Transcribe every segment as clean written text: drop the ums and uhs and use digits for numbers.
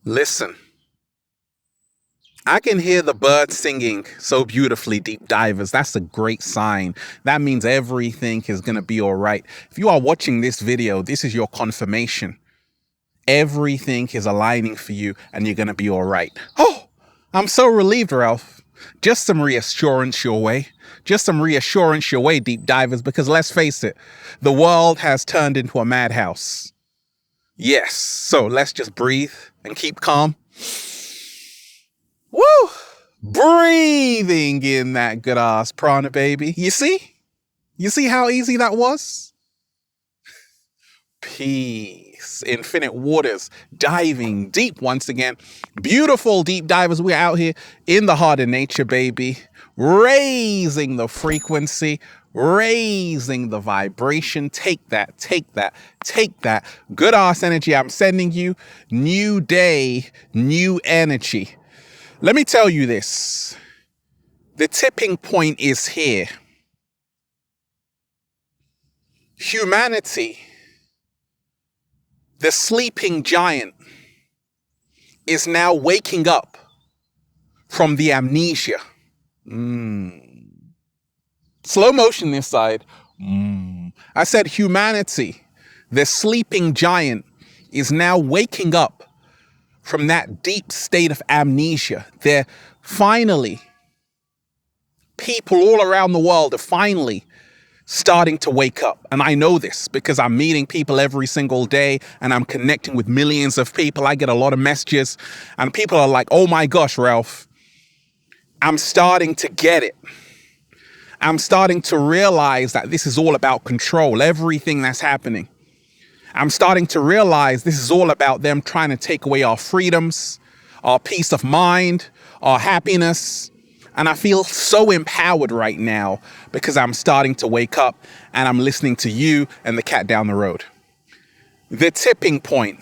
Listen, I can hear the birds singing so beautifully, deep divers. That's a great sign. That means everything is going to be all right. If you are watching this video, this is your confirmation. Everything is aligning for you and you're going to be all right. Oh, I'm so relieved, Ralph. Just some reassurance your way. Just some reassurance your way, deep divers, because let's face it, the world has turned into a madhouse. Yes, so let's just breathe and keep calm. Woo! Breathing in that good ass prana, baby. You see? You see how easy that was? Peace. Infinite waters. Diving deep once again. Beautiful deep divers. We're out here in the heart of nature, baby. Raising the frequency. Raising the vibration. Take that. Take that. Take that. Good ass energy I'm sending you. New day. New energy. Let me tell you this. The tipping point is here. Humanity, the sleeping giant, is now waking up from the amnesia. Slow motion this side. I said humanity, the sleeping giant, is now waking up from that deep state of amnesia. They're finally, people all around the world are finally starting to wake up. And I know this because I'm meeting people every single day and I'm connecting with millions of people. I get a lot of messages and people are like, oh my gosh, Ralph, I'm starting to get it. I'm starting to realize that this is all about control, everything that's happening. I'm starting to realize this is all about them trying to take away our freedoms, our peace of mind, our happiness. And I feel so empowered right now because I'm starting to wake up and I'm listening to you and the cat down the road. The tipping point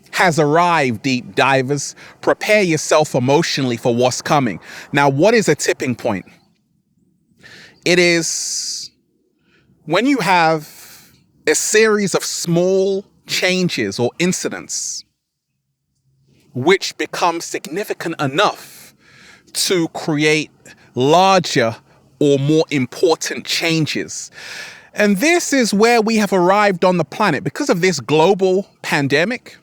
has arrived, deep divers. Prepare yourself emotionally for what's coming. Now, what is a tipping point? It is when you have a series of small changes or incidents which become significant enough to create larger or more important changes. And this is where we have arrived on the planet. Because of this global pandemic,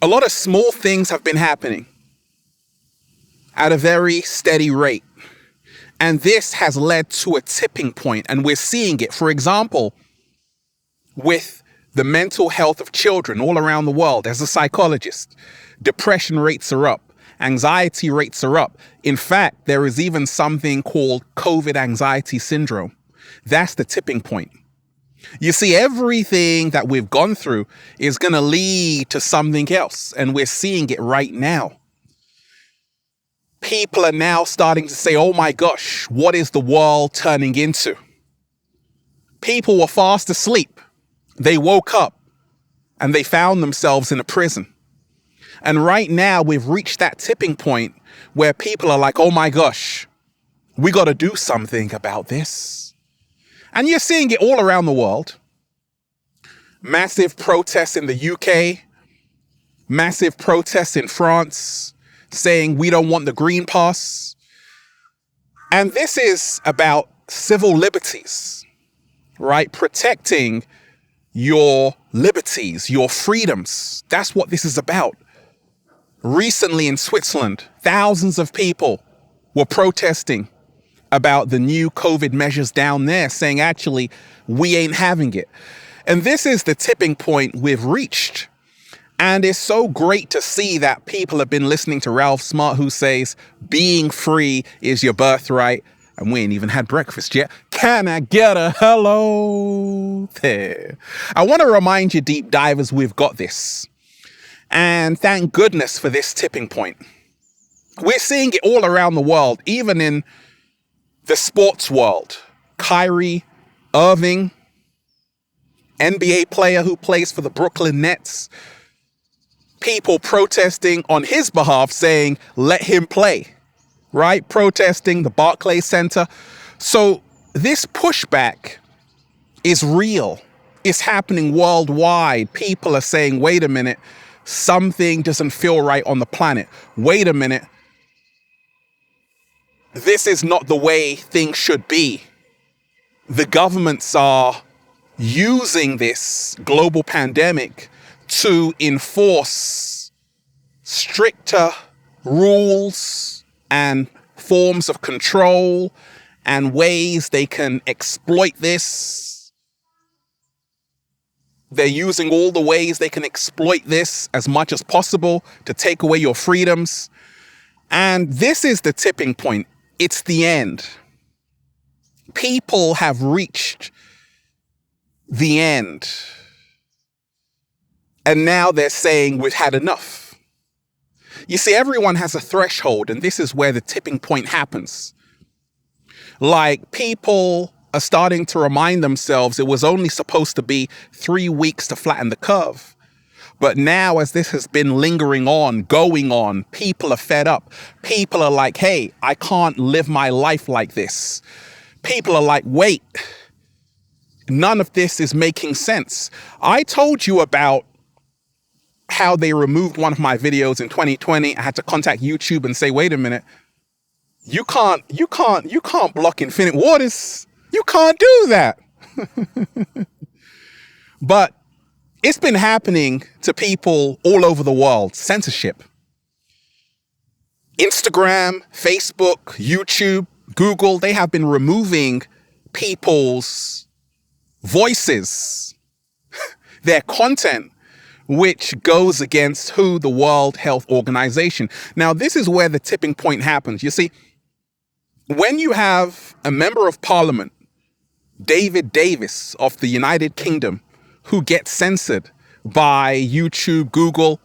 a lot of small things have been happening at a very steady rate. And this has led to a tipping point, and we're seeing it. For example, with the mental health of children all around the world, as a psychologist, depression rates are up. Anxiety rates are up. In fact, there is even something called COVID anxiety syndrome. That's the tipping point. You see, everything that we've gone through is going to lead to something else, and we're seeing it right now. People are now starting to say, oh my gosh, what is the world turning into? People were fast asleep. They woke up and they found themselves in a prison. And right now we've reached that tipping point where people are like, oh my gosh, we got to do something about this. And you're seeing it all around the world. Massive protests in the UK, massive protests in France saying we don't want the green pass. And this is about civil liberties, right? Protecting your liberties, your freedoms. That's what this is about. Recently in Switzerland, thousands of people were protesting about the new COVID measures down there, saying, actually, we ain't having it. And this is the tipping point we've reached. And it's so great to see that people have been listening to Ralph Smart, who says, being free is your birthright. And we ain't even had breakfast yet. Can I get a hello there? I want to remind you, deep divers, we've got this. And thank goodness for this tipping point. We're seeing it all around the world, even in the sports world. Kyrie Irving, NBA player who plays for the Brooklyn Nets, people protesting on his behalf saying, let him play, right? Protesting the Barclays Center. So this pushback is real. It's happening worldwide. People are saying, wait a minute, something doesn't feel right on the planet. Wait a minute. This is not the way things should be. The governments are using this global pandemic to enforce stricter rules and forms of control and ways they can exploit this. They're using all the ways they can exploit this as much as possible to take away your freedoms. And this is the tipping point. It's the end. People have reached the end. And now they're saying we've had enough. You see, everyone has a threshold, and this is where the tipping point happens. Like, people are starting to remind themselves it was only supposed to be 3 weeks to flatten the curve. But now, as this has been lingering on, going on, people are fed up. People are like, hey, I can't live my life like this. People are like, wait, none of this is making sense. I told you about how they removed one of my videos in 2020. I had to contact YouTube and say, wait a minute, you can't block Infinite Waters. You can't do that. But it's been happening to people all over the world. Censorship. Instagram, Facebook, YouTube, Google, they have been removing people's voices, their content, which goes against who the World Health Organization. Now, this is where the tipping point happens. You see, when you have a member of parliament, David Davis of the United Kingdom, who gets censored by YouTube, Google,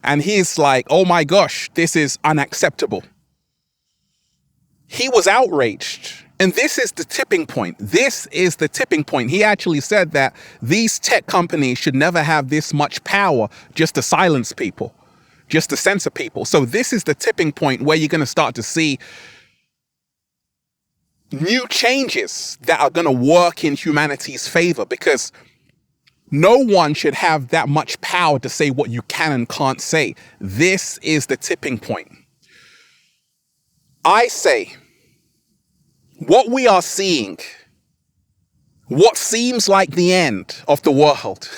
and he's like, oh my gosh, this is unacceptable. He was outraged. And this is the tipping point. This is the tipping point. He actually said that these tech companies should never have this much power just to silence people, just to censor people. So this is the tipping point where you're going to start to see new changes that are going to work in humanity's favor, because no one should have that much power to say what you can and can't say. This is the tipping point. I say, what we are seeing, what seems like the end of the world,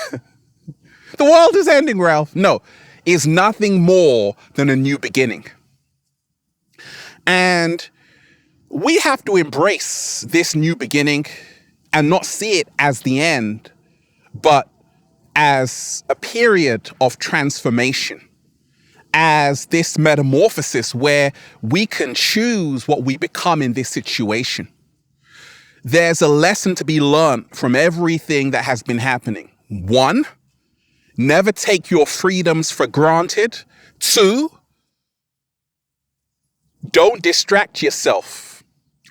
the world is ending, Ralph, no, is nothing more than a new beginning. And we have to embrace this new beginning and not see it as the end, but as a period of transformation, as this metamorphosis where we can choose what we become in this situation. There's a lesson to be learned from everything that has been happening. 1, never take your freedoms for granted. 2, don't distract yourself.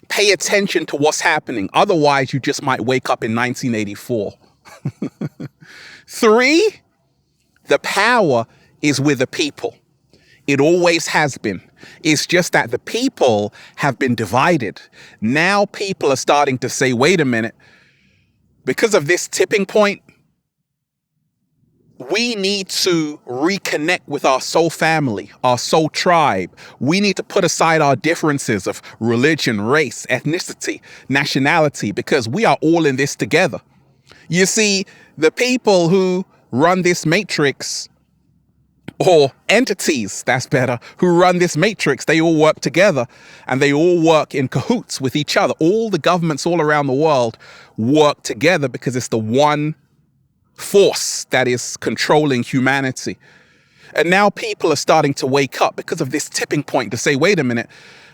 Pay attention to what's happening. Otherwise, you just might wake up in 1984. 3, the power is with the people. It always has been. It's just that the people have been divided. Now people are starting to say, wait a minute, because of this tipping point, we need to reconnect with our soul family, our soul tribe. We need to put aside our differences of religion, race, ethnicity, nationality, because we are all in this together. You see, the people who run this matrix, or entities, that's better, who run this matrix, they all work together and they all work in cahoots with each other. All the governments all around the world work together because it's the one force that is controlling humanity. And now people are starting to wake up because of this tipping point to say, wait a minute,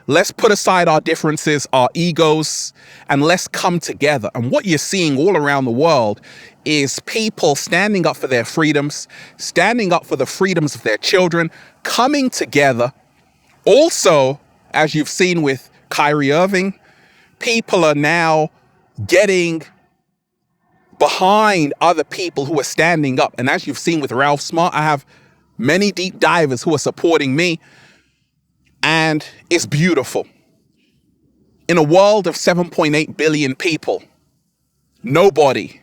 let's put aside our differences, our egos, and let's come together. And what you're seeing all around the world is people standing up for their freedoms, standing up for the freedoms of their children, coming together. Also, as you've seen with Kyrie Irving, People are now getting behind other people who are standing up. And as you've seen with Ralph Smart, I have many deep divers who are supporting me. And it's beautiful. In a world of 7.8 billion people, nobody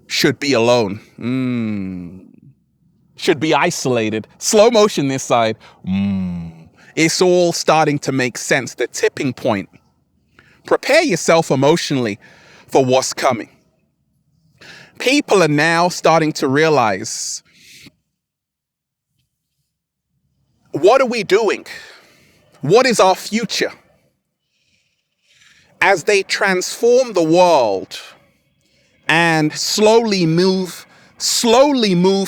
should be alone. Should be isolated. Slow motion this side. It's all starting to make sense. The tipping point. Prepare yourself emotionally for what's coming. People are now starting to realize, what are we doing? What is our future? As they transform the world and slowly move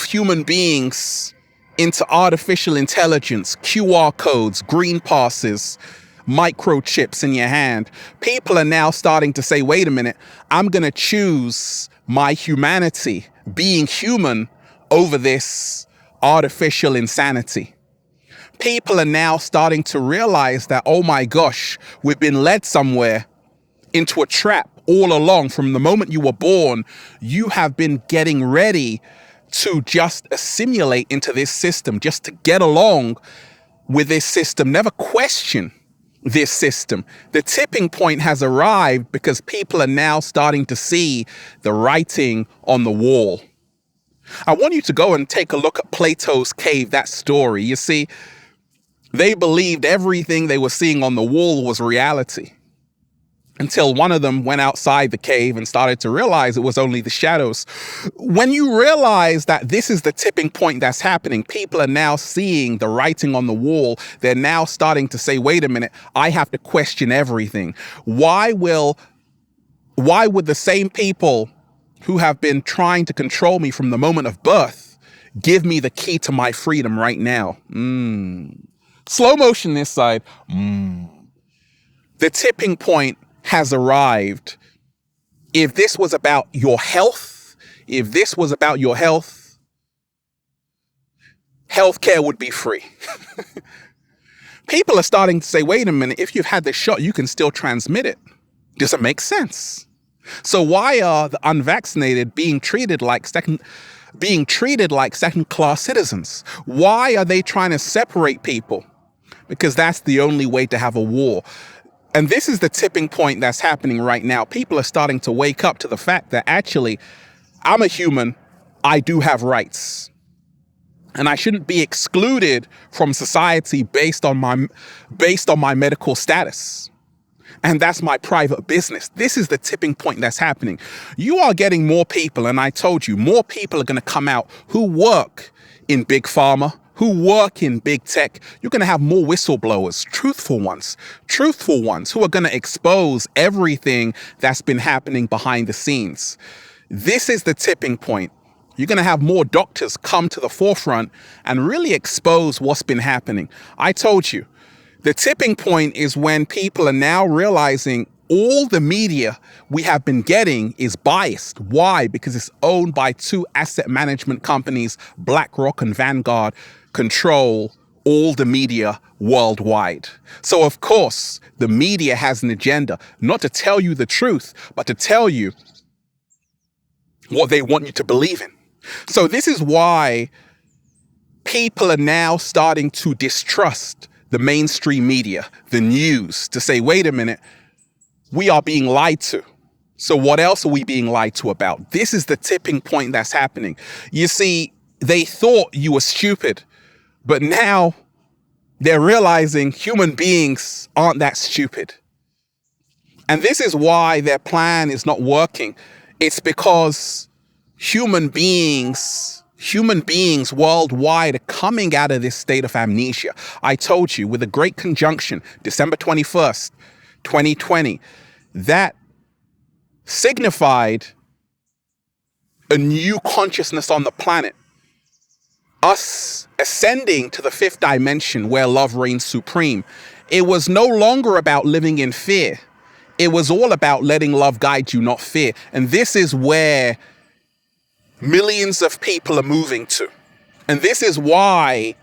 human beings into artificial intelligence, QR codes, green passes, microchips in your hand, people are now starting to say, wait a minute, I'm going to choose my humanity, being human, over this artificial insanity. People are now starting to realize that, oh my gosh, we've been led somewhere into a trap all along. From the moment you were born, you have been getting ready to just assimilate into this system, just to get along with this system, never question this system. The tipping point has arrived because people are now starting to see the writing on the wall. I want you to go and take a look at Plato's cave, that story. You see, they believed everything they were seeing on the wall was reality, until one of them went outside the cave and started to realize it was only the shadows. When you realize that this is the tipping point that's happening, people are now seeing the writing on the wall. They're now starting to say, wait a minute, I have to question everything. Why would the same people who have been trying to control me from the moment of birth give me the key to my freedom right now? Slow motion this side. The tipping point has arrived. If this was about your health, healthcare would be free. People are starting to say, wait a minute, if you've had this shot, you can still transmit it. Does it make sense? So why are the unvaccinated being treated like second-class citizens? Why are they trying to separate people? Because that's the only way to have a war. And this is the tipping point that's happening right now. People are starting to wake up to the fact that actually, I'm a human, I do have rights. And I shouldn't be excluded from society based on my medical status. And that's my private business. This is the tipping point that's happening. You are getting more people, and I told you, more people are going to come out who work in big pharma, who work in big tech. You're going to have more whistleblowers, truthful ones who are going to expose everything that's been happening behind the scenes. This is the tipping point. You're going to have more doctors come to the forefront and really expose what's been happening. I told you, the tipping point is when people are now realizing all the media we have been getting is biased. Why? Because it's owned by two asset management companies, BlackRock and Vanguard, control all the media worldwide. So of course, the media has an agenda, not to tell you the truth, but to tell you what they want you to believe in. So this is why people are now starting to distrust the mainstream media, the news, to say, wait a minute, we are being lied to. So what else are we being lied to about? This is the tipping point that's happening. You see, they thought you were stupid, but now they're realizing human beings aren't that stupid. And this is why their plan is not working. It's because human beings worldwide are coming out of this state of amnesia. I told you, with a great conjunction, December 21st, 2020, that signified a new consciousness on the planet. Us ascending to the fifth dimension where love reigns supreme. It was no longer about living in fear. It was all about letting love guide you, not fear. And this is where millions of people are moving to. And this is why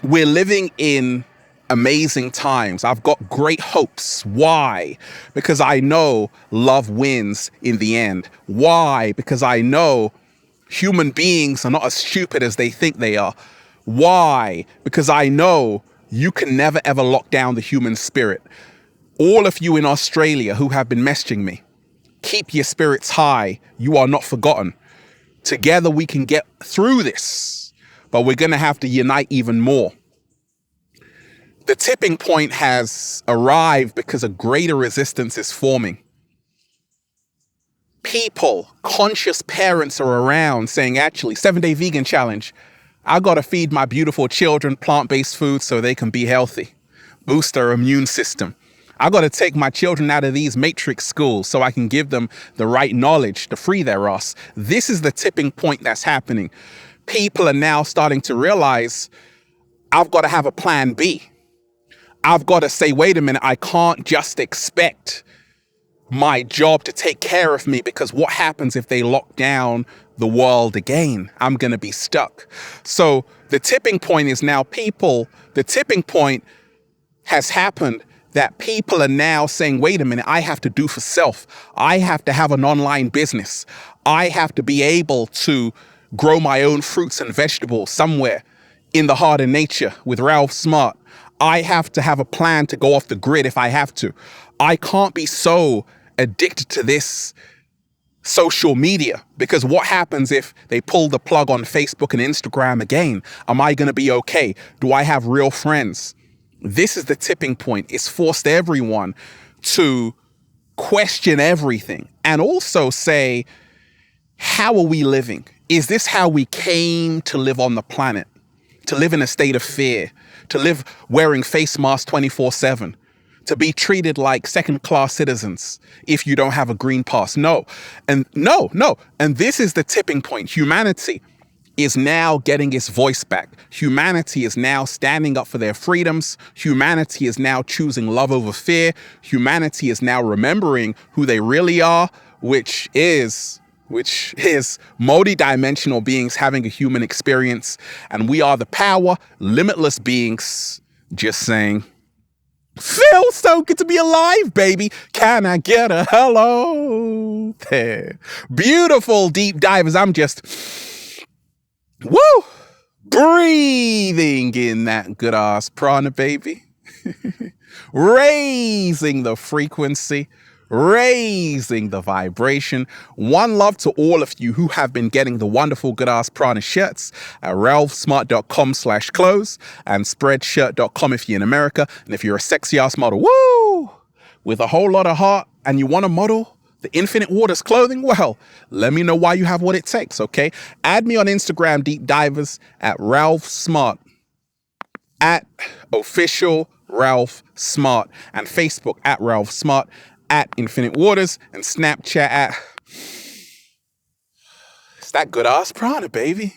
we're living in amazing times. I've got great hopes. Why? Because I know love wins in the end. Why? Because I know human beings are not as stupid as they think they are. Why? Because I know you can never ever lock down the human spirit. All of you in Australia who have been messaging me, keep your spirits high. You are not forgotten. Together we can get through this, but we're going to have to unite even more. The tipping point has arrived because a greater resistance is forming. People, conscious parents are around saying, actually, 7-day vegan challenge. I got to feed my beautiful children plant-based food so they can be healthy. Boost their immune system. I got to take my children out of these matrix schools so I can give them the right knowledge to free their ass. This is the tipping point that's happening. People are now starting to realize I've got to have a plan B. I've got to say, wait a minute, I can't just expect my job to take care of me, because what happens if they lock down the world again? I'm going to be stuck. So the tipping point is now the tipping point has happened that people are now saying, wait a minute, I have to do for self. I have to have an online business. I have to be able to grow my own fruits and vegetables somewhere in the heart of nature with Ralph Smart. I have to have a plan to go off the grid if I have to. I can't be so addicted to this social media, because what happens if they pull the plug on Facebook and Instagram again? Am I going to be okay? Do I have real friends? This is the tipping point. It's forced everyone to question everything and also say, how are we living? Is this how we came to live on the planet? To live in a state of fear, to live wearing face masks 24/7, to be treated like second-class citizens if you don't have a green pass. No. And this is the tipping point. Humanity is now getting its voice back. Humanity is now standing up for their freedoms. Humanity is now choosing love over fear. Humanity is now remembering who they really are, which is multi-dimensional beings having a human experience. And we are the power, limitless beings. Just saying, feels so good to be alive, baby. Can I get a hello there? Beautiful deep divers. I'm just, breathing in that good ass prana, baby. Raising the frequency, raising the vibration. One love to all of you who have been getting the wonderful good ass prana shirts at ralphsmart.com/clothes and spreadshirt.com if you're in America. And if you're a sexy ass model, with a whole lot of heart and you want to model the Infinite Waters clothing, well, let me know why you have what it takes, okay? Add me on Instagram, Deep Divers, at Ralph Smart, at official Ralph Smart, and Facebook at Ralph Smart, at Infinite Waters, and Snapchat at it's that good ass prana, baby.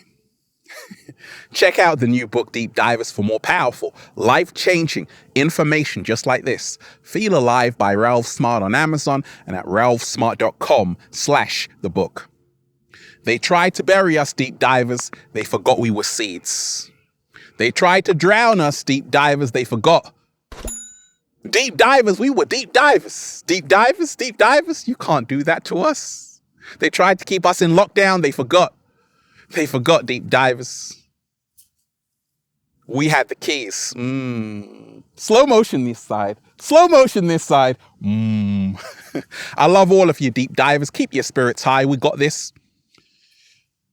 Check out the new book, Deep Divers, for more powerful, life-changing information just like this. Feel Alive by Ralph Smart on Amazon and at ralphsmart.com/the book. They tried to bury us, deep divers. They forgot we were seeds. They tried to drown us, deep divers. They forgot. Deep divers, we were deep divers. Deep divers, deep divers. You can't do that to us. They tried to keep us in lockdown. They forgot. They forgot, deep divers. We had the keys. Slow motion this side. Slow motion this side. I love all of you, deep divers. Keep your spirits high. We got this.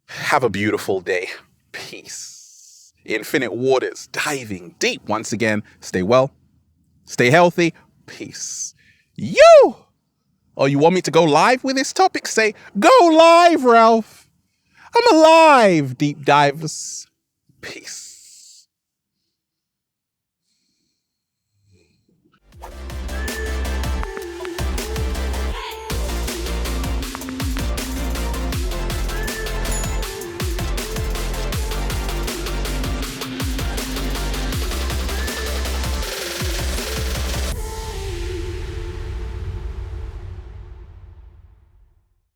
Have a beautiful day. Peace. Infinite Waters, diving deep once again. Stay well. Stay healthy. Peace. You! Oh, you want me to go live with this topic? Say, go live, Ralph. I'm alive, deep divers. Peace.